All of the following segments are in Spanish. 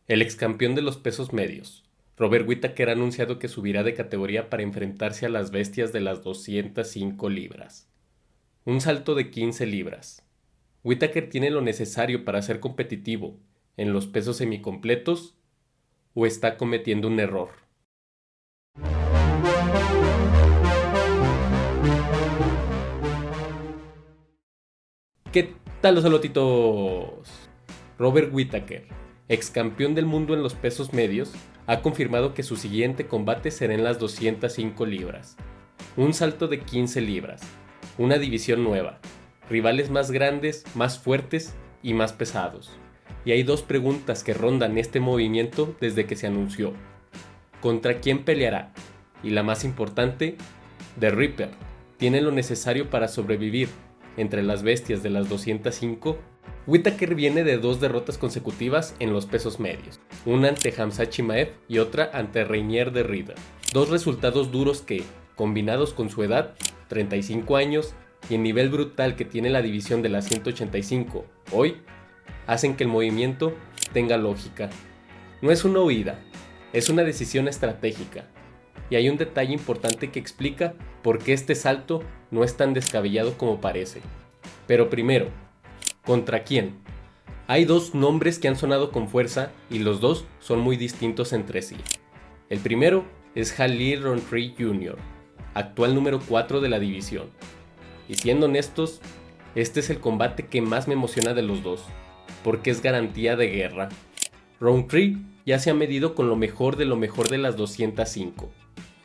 El ex campeón de los pesos medios, Robert Whittaker, ha anunciado que subirá de categoría para enfrentarse a las bestias de las 205 libras. Un salto de 15 libras. ¿Whittaker tiene lo necesario para ser competitivo en los pesos semicompletos o está cometiendo un error? ¿Qué tal los salotitos? Robert Whittaker, ex campeón del mundo en los pesos medios, ha confirmado que su siguiente combate será en las 205 libras. Un salto de 15 libras, una división nueva, rivales más grandes, más fuertes y más pesados. Y hay dos preguntas que rondan este movimiento desde que se anunció. ¿Contra quién peleará? Y la más importante, The Reaper, ¿tiene lo necesario para sobrevivir entre las bestias de las 205? Whittaker viene de dos derrotas consecutivas en los pesos medios, una ante Khamzat Chimaev y otra ante Reinier de Ridder. Dos resultados duros que, combinados con su edad, 35 años, y el nivel brutal que tiene la división de las 185 hoy, hacen que el movimiento tenga lógica. No es una huida, es una decisión estratégica. Y hay un detalle importante que explica por qué este salto no es tan descabellado como parece. Pero primero, ¿contra quién? Hay dos nombres que han sonado con fuerza y los dos son muy distintos entre sí. El primero es Khalil Rountree Jr., actual número 4 de la división. Y siendo honestos, este es el combate que más me emociona de los dos, porque es garantía de guerra. Rountree ya se ha medido con lo mejor de las 205.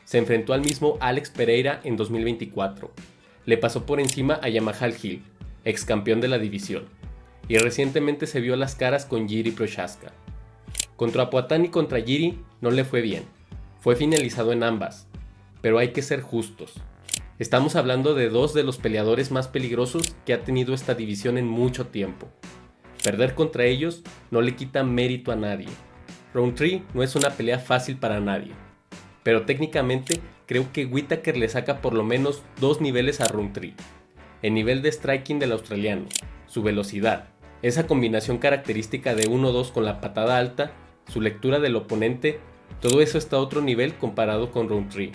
Se enfrentó al mismo Alex Pereira en 2024. Le pasó por encima a Jamahal Hill, ex campeón de la división, y recientemente se vio las caras con Jiri Prochazka. Contra Poatan y contra Jiri no le fue bien, fue finalizado en ambas, pero hay que ser justos. Estamos hablando de dos de los peleadores más peligrosos que ha tenido esta división en mucho tiempo. Perder contra ellos no le quita mérito a nadie. Rountree no es una pelea fácil para nadie, pero técnicamente creo que Whittaker le saca por lo menos dos niveles a Rountree. El nivel de striking del australiano, su velocidad, esa combinación característica de 1-2 con la patada alta, su lectura del oponente, todo eso está a otro nivel comparado con Rountree.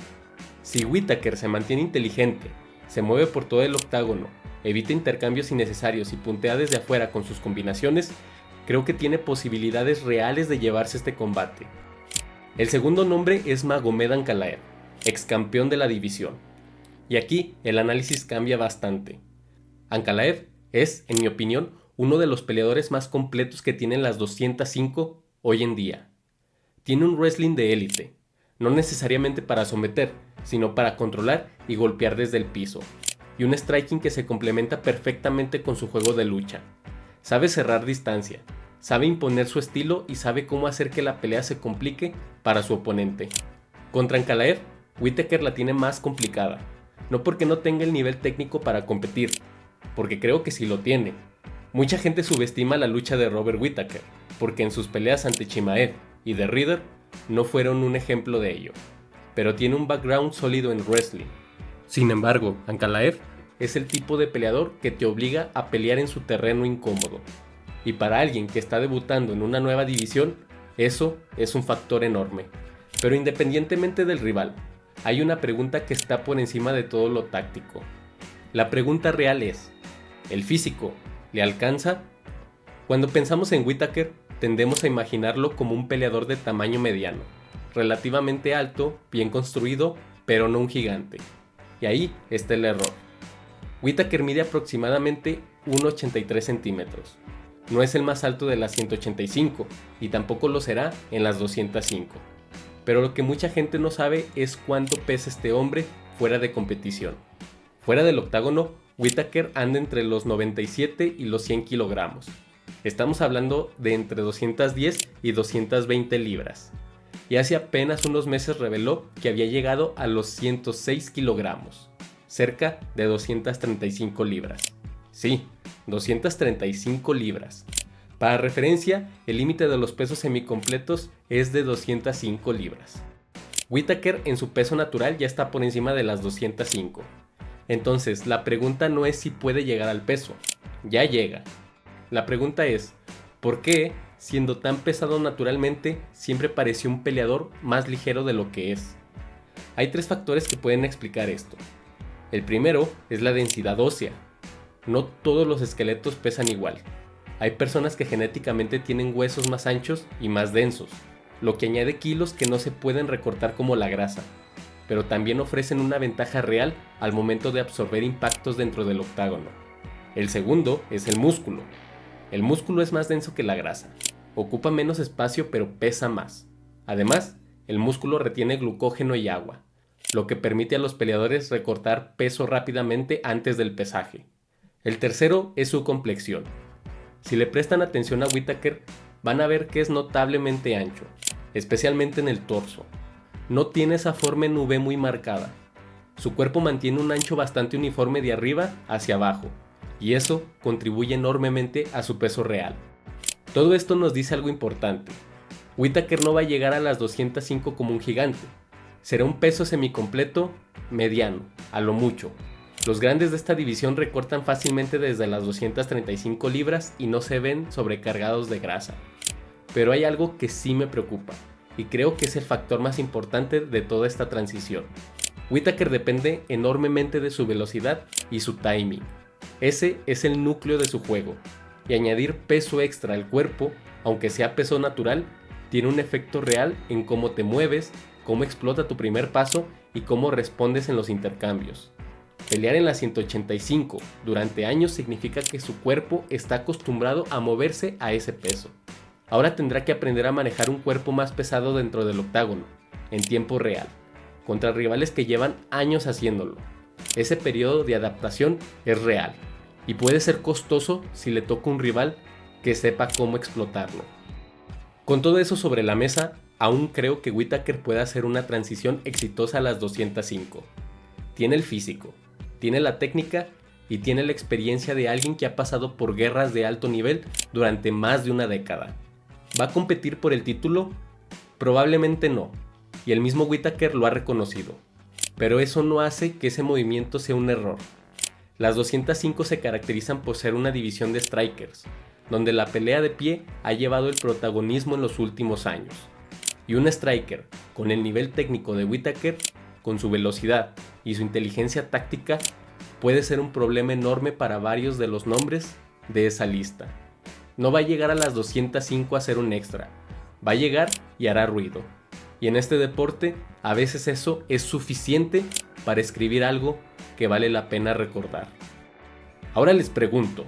Si Whittaker se mantiene inteligente, se mueve por todo el octágono, evita intercambios innecesarios y puntea desde afuera con sus combinaciones, creo que tiene posibilidades reales de llevarse este combate. El segundo nombre es Magomed Ankalaev, ex campeón de la división. Y aquí el análisis cambia bastante. Ankalaev es, en mi opinión, uno de los peleadores más completos que tienen las 205 hoy en día. Tiene un wrestling de élite, no necesariamente para someter, sino para controlar y golpear desde el piso, y un striking que se complementa perfectamente con su juego de lucha. Sabe cerrar distancia, sabe imponer su estilo y sabe cómo hacer que la pelea se complique para su oponente. Contra Ankalaev, Whittaker la tiene más complicada, no porque no tenga el nivel técnico para competir, porque creo que sí lo tiene. Mucha gente subestima la lucha de Robert Whittaker, porque en sus peleas ante Chimaev y de Ridder no fueron un ejemplo de ello, pero tiene un background sólido en wrestling. Sin embargo, Ankalaev es el tipo de peleador que te obliga a pelear en su terreno incómodo, y para alguien que está debutando en una nueva división, eso es un factor enorme. Pero independientemente del rival, hay una pregunta que está por encima de todo lo táctico. La pregunta real es, ¿el físico le alcanza? Cuando pensamos en Whittaker, tendemos a imaginarlo como un peleador de tamaño mediano, relativamente alto, bien construido, pero no un gigante. Y ahí está el error. Whittaker mide aproximadamente 1,83 centímetros. No es el más alto de las 185 y tampoco lo será en las 205. Pero lo que mucha gente no sabe es cuánto pesa este hombre fuera de competición. Fuera del octágono, Whittaker anda entre los 97 y los 100 kilogramos. Estamos hablando de entre 210 y 220 libras. Y hace apenas unos meses reveló que había llegado a los 106 kilogramos, cerca de 235 libras. Sí, 235 libras. Para referencia, el límite de los pesos semicompletos es de 205 libras. Whittaker en su peso natural ya está por encima de las 205. Entonces, la pregunta no es si puede llegar al peso, ya llega. La pregunta es, ¿por qué siendo tan pesado naturalmente, siempre pareció un peleador más ligero de lo que es. Hay 3 factores que pueden explicar esto. El primero es la densidad ósea. No todos los esqueletos pesan igual. Hay personas que genéticamente tienen huesos más anchos y más densos, lo que añade kilos que no se pueden recortar como la grasa, pero también ofrecen una ventaja real al momento de absorber impactos dentro del octágono. El segundo es el músculo. El músculo es más denso que la grasa, ocupa menos espacio pero pesa más. Además, el músculo retiene glucógeno y agua, lo que permite a los peleadores recortar peso rápidamente antes del pesaje. El tercero es su complexión. Si le prestan atención a Whittaker, van a ver que es notablemente ancho, especialmente en el torso. No tiene esa forma en V muy marcada. Su cuerpo mantiene un ancho bastante uniforme de arriba hacia abajo, y eso contribuye enormemente a su peso real. Todo esto nos dice algo importante. Whittaker no va a llegar a las 205 como un gigante. Será un peso semicompleto, mediano, a lo mucho. Los grandes de esta división recortan fácilmente desde las 235 libras y no se ven sobrecargados de grasa. Pero hay algo que sí me preocupa, y creo que es el factor más importante de toda esta transición. Whittaker depende enormemente de su velocidad y su timing. Ese es el núcleo de su juego, y añadir peso extra al cuerpo, aunque sea peso natural, tiene un efecto real en cómo te mueves, cómo explota tu primer paso y cómo respondes en los intercambios. Pelear en la 185 durante años significa que su cuerpo está acostumbrado a moverse a ese peso. Ahora tendrá que aprender a manejar un cuerpo más pesado dentro del octágono, en tiempo real, contra rivales que llevan años haciéndolo. Ese periodo de adaptación es real, y puede ser costoso si le toca un rival que sepa cómo explotarlo. Con todo eso sobre la mesa, aún creo que Whittaker puede hacer una transición exitosa a las 205. Tiene el físico, tiene la técnica y tiene la experiencia de alguien que ha pasado por guerras de alto nivel durante más de una década. ¿Va a competir por el título? Probablemente no, y el mismo Whittaker lo ha reconocido. Pero eso no hace que ese movimiento sea un error. Las 205 se caracterizan por ser una división de strikers, donde la pelea de pie ha llevado el protagonismo en los últimos años. Y un striker con el nivel técnico de Whittaker, con su velocidad y su inteligencia táctica, puede ser un problema enorme para varios de los nombres de esa lista. No va a llegar a las 205 a ser un extra, va a llegar y hará ruido. Y en este deporte, a veces eso es suficiente para escribir algo que vale la pena recordar. Ahora les pregunto,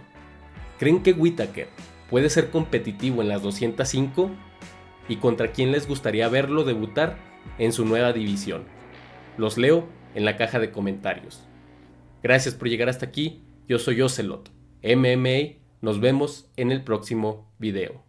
¿creen que Whittaker puede ser competitivo en las 205? ¿Y contra quién les gustaría verlo debutar en su nueva división? Los leo en la caja de comentarios. Gracias por llegar hasta aquí, yo soy Ocelot, MMA, nos vemos en el próximo video.